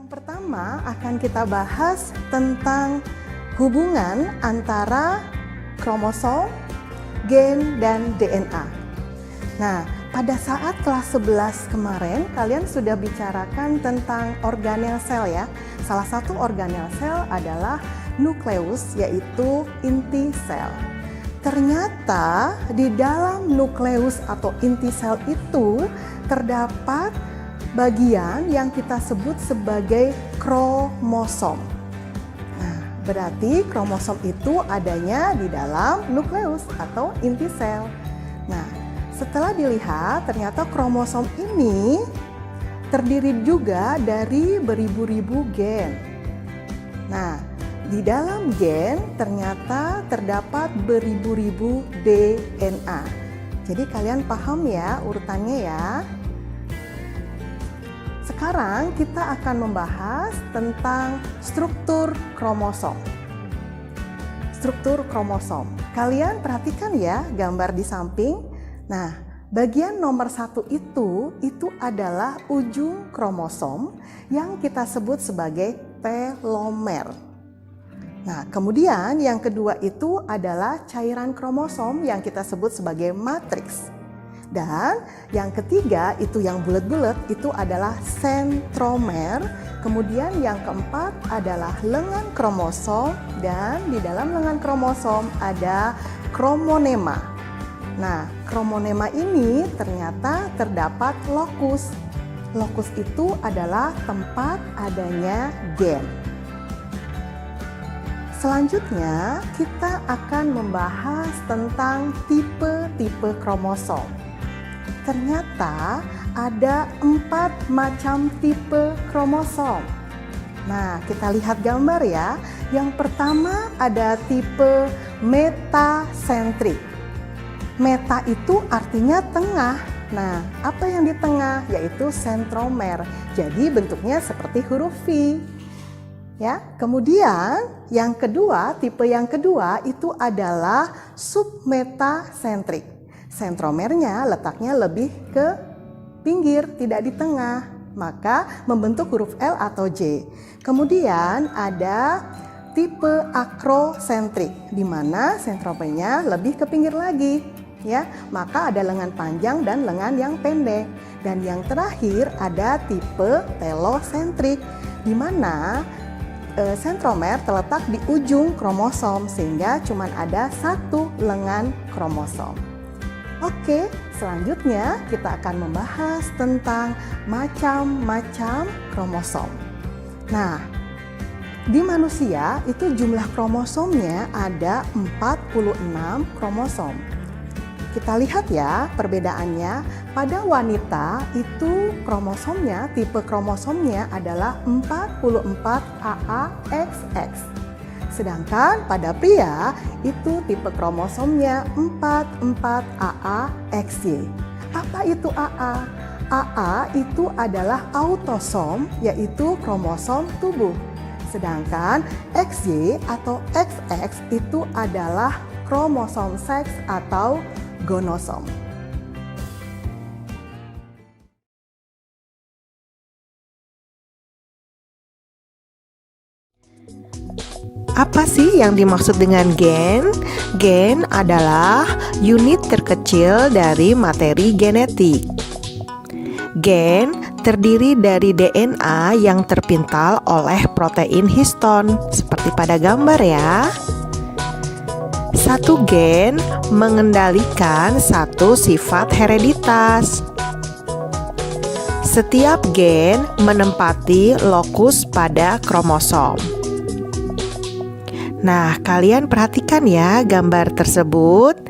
Yang pertama akan kita bahas tentang hubungan antara kromosom, gen, dan DNA. Nah, pada saat kelas 11 kemarin, kalian sudah bicarakan tentang organel sel ya. Salah satu organel sel adalah nukleus, yaitu inti sel. Ternyata di dalam nukleus atau inti sel itu terdapat bagian yang kita sebut sebagai kromosom. Nah, berarti kromosom itu adanya di dalam nukleus atau inti sel. Nah, setelah dilihat ternyata kromosom ini terdiri juga dari beribu-ribu gen. Nah, di dalam gen ternyata terdapat beribu-ribu DNA. Jadi kalian paham ya urutannya ya. Sekarang kita akan membahas tentang struktur kromosom. Struktur kromosom. Kalian perhatikan ya gambar di samping. Nah, bagian nomor 1 itu adalah ujung kromosom yang kita sebut sebagai telomer. Nah, kemudian yang kedua itu adalah cairan kromosom yang kita sebut sebagai matriks. Dan yang ketiga itu yang bulat-bulat itu adalah sentromer. Kemudian yang keempat adalah lengan kromosom dan di dalam lengan kromosom ada kromonema. Nah, kromonema ini ternyata terdapat lokus. Lokus itu adalah tempat adanya gen. Selanjutnya kita akan membahas tentang tipe-tipe kromosom. Ternyata ada 4 macam tipe kromosom. Nah, kita lihat gambar ya. Yang pertama ada tipe metasentrik. Meta itu artinya tengah. Nah, apa yang di tengah? Yaitu sentromer. Jadi bentuknya seperti huruf V. Ya, kemudian yang kedua, tipe yang kedua itu adalah submetasentrik. Sentromernya letaknya lebih ke pinggir, tidak di tengah, maka membentuk huruf L atau J. Kemudian ada tipe akrosentrik, di mana sentromernya lebih ke pinggir lagi, ya. Maka ada lengan panjang dan lengan yang pendek. Dan yang terakhir ada tipe telosentrik, di mana sentromer terletak di ujung kromosom sehingga cuma ada 1 lengan kromosom. Oke, selanjutnya kita akan membahas tentang macam-macam kromosom. Nah, di manusia itu jumlah kromosomnya ada 46 kromosom. Kita lihat ya perbedaannya. Pada wanita itu kromosomnya, tipe kromosomnya adalah 44 AAXX. Sedangkan pada pria itu tipe kromosomnya 44 AAXY. Apa itu AA? AA itu adalah autosom, yaitu kromosom tubuh. Sedangkan XY atau XX itu adalah kromosom seks atau gonosom. Apa sih yang dimaksud dengan gen? Gen adalah unit terkecil dari materi genetik. Gen terdiri dari DNA yang terpintal oleh protein histon, seperti pada gambar ya. Satu gen mengendalikan satu sifat hereditas. Setiap gen menempati lokus pada kromosom. Nah, kalian perhatikan ya gambar tersebut.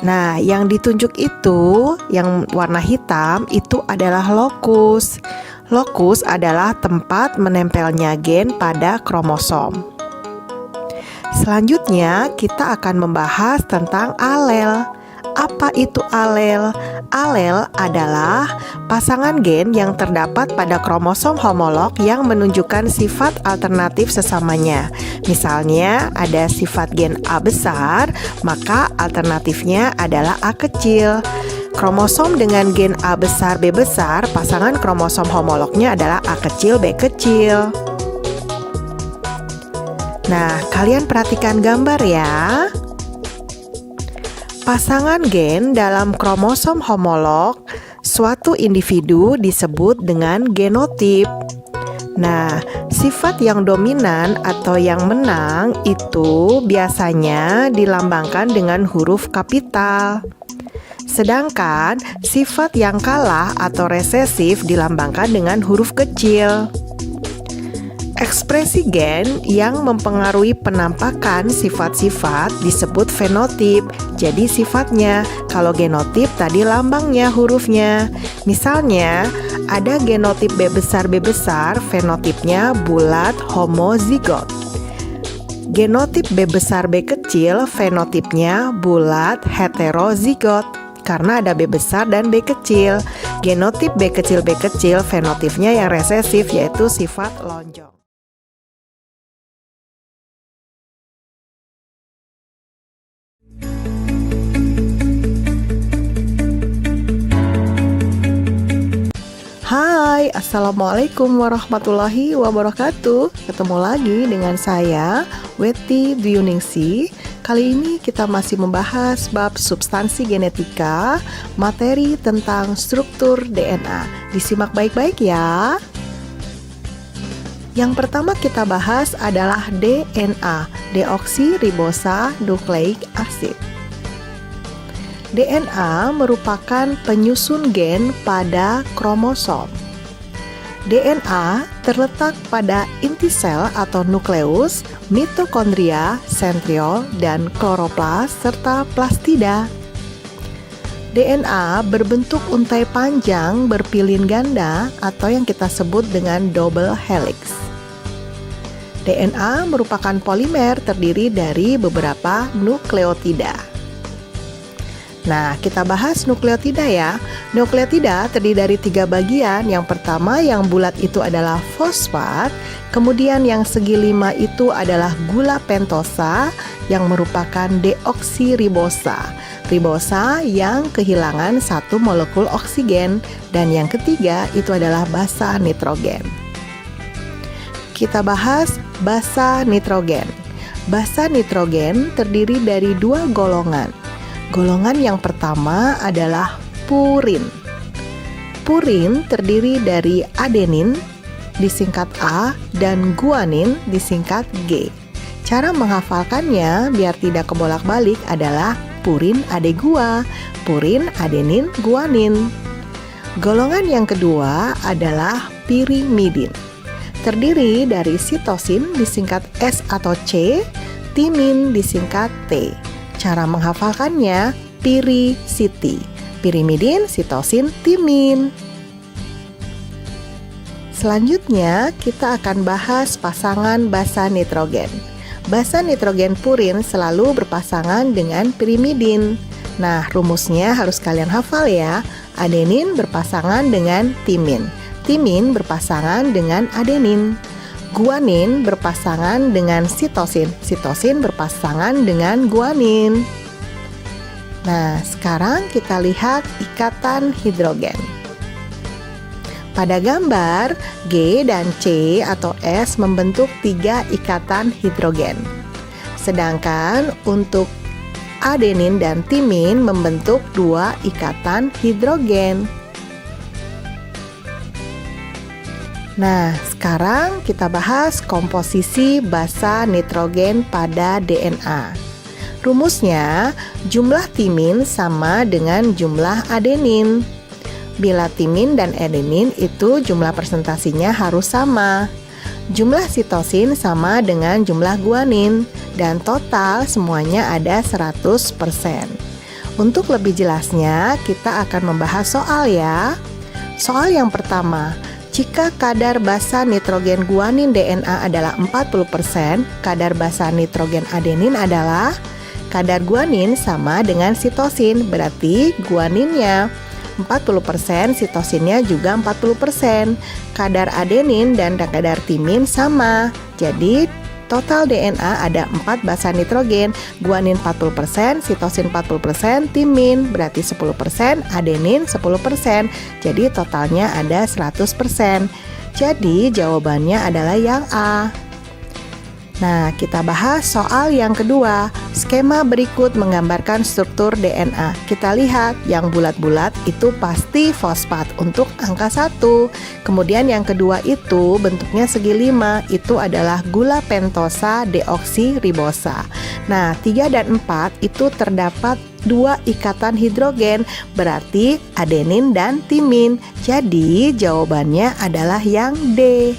Nah, yang ditunjuk itu, yang warna hitam, itu adalah lokus. Lokus adalah tempat menempelnya gen pada kromosom. Selanjutnya, kita akan membahas tentang alel. Apa itu alel? Alel adalah pasangan gen yang terdapat pada kromosom homolog yang menunjukkan sifat alternatif sesamanya. Misalnya ada sifat gen A besar, maka alternatifnya adalah A kecil. kromosom dengan gen A besar B besar, pasangan kromosom homolognya adalah A kecil B kecil. Nah, kalian perhatikan gambar ya. Pasangan gen dalam kromosom homolog suatu individu disebut dengan genotip. Nah, sifat yang dominan atau yang menang itu biasanya dilambangkan dengan huruf kapital. Sedangkan sifat yang kalah atau resesif dilambangkan dengan huruf kecil. Ekspresi gen yang mempengaruhi penampakan sifat-sifat disebut fenotip. Jadi sifatnya, kalau genotip tadi lambangnya hurufnya. Misalnya, ada genotip B besar, fenotipnya bulat homozigot. Genotip B besar B kecil, fenotipnya bulat heterozigot. Karena ada B besar dan B kecil. Genotip B kecil, fenotipnya yang resesif yaitu sifat lonjong. Hai, Assalamualaikum warahmatullahi wabarakatuh. Ketemu lagi dengan saya, Weti Dwiuningsi. Kali ini kita masih membahas bab substansi genetika, materi tentang struktur DNA. Disimak baik-baik ya. Yang pertama kita bahas adalah DNA, deoksiribosa nucleic acid. DNA merupakan penyusun gen pada kromosom. DNA terletak pada inti sel atau nukleus, mitokondria, sentriol, dan kloroplas serta plastida. DNA berbentuk untai panjang berpilin ganda atau yang kita sebut dengan double helix. DNA merupakan polimer terdiri dari beberapa nukleotida. Nah, kita bahas nukleotida ya. Nukleotida terdiri dari 3 bagian. Yang pertama yang bulat itu adalah fosfat. Kemudian yang segi 5 itu adalah gula pentosa yang merupakan deoksiribosa. Ribosa yang kehilangan 1 molekul oksigen. Dan yang ketiga itu adalah basa nitrogen. Kita bahas basa nitrogen. Basa nitrogen terdiri dari 2 golongan. Golongan yang pertama adalah purin. Purin terdiri dari adenin disingkat A dan guanin disingkat G. Cara menghafalkannya biar tidak kebolak-balik adalah purin ade gua, purin adenin guanin. Golongan yang kedua adalah pirimidin. Terdiri dari sitosin disingkat S atau C, timin disingkat T. Cara menghafalkannya pirisiti. Pirimidin, sitosin, timin. Selanjutnya kita akan bahas pasangan basa nitrogen. Basa nitrogen purin selalu berpasangan dengan pirimidin. Nah, rumusnya harus kalian hafal ya. Adenin berpasangan dengan timin. Timin berpasangan dengan adenin. Guanin berpasangan dengan sitosin. Sitosin berpasangan dengan guanin. Nah, sekarang kita lihat ikatan hidrogen. Pada gambar, G dan C atau S membentuk 3 ikatan hidrogen. Sedangkan untuk adenin dan timin membentuk 2 ikatan hidrogen. Nah, sekarang kita bahas komposisi basa nitrogen pada DNA. Rumusnya, jumlah timin sama dengan jumlah adenin. Bila timin dan adenin itu jumlah persentasinya harus sama. Jumlah sitosin sama dengan jumlah guanin. Dan total semuanya ada 100%. Untuk lebih jelasnya, kita akan membahas soal ya. Soal yang pertama, jika kadar basa nitrogen guanin DNA adalah 40%, kadar basa nitrogen adenin adalah kadar guanin sama dengan sitosin, berarti guaninnya 40%, sitosinnya juga 40%. Kadar adenin dan kadar timin sama, jadi Total DNA ada 4 basa nitrogen, guanin 40%, sitosin 40%, timin berarti 10%, adenin 10%. Jadi totalnya ada 100%. Jadi jawabannya adalah yang A. Nah, kita bahas soal yang kedua. Skema berikut menggambarkan struktur DNA. Kita lihat yang bulat-bulat itu pasti fosfat untuk angka 1. Kemudian yang kedua itu bentuknya segi 5, itu adalah gula pentosa deoksiribosa. Nah, 3 dan 4 itu terdapat 2 ikatan hidrogen, berarti adenin dan timin. Jadi jawabannya adalah yang D.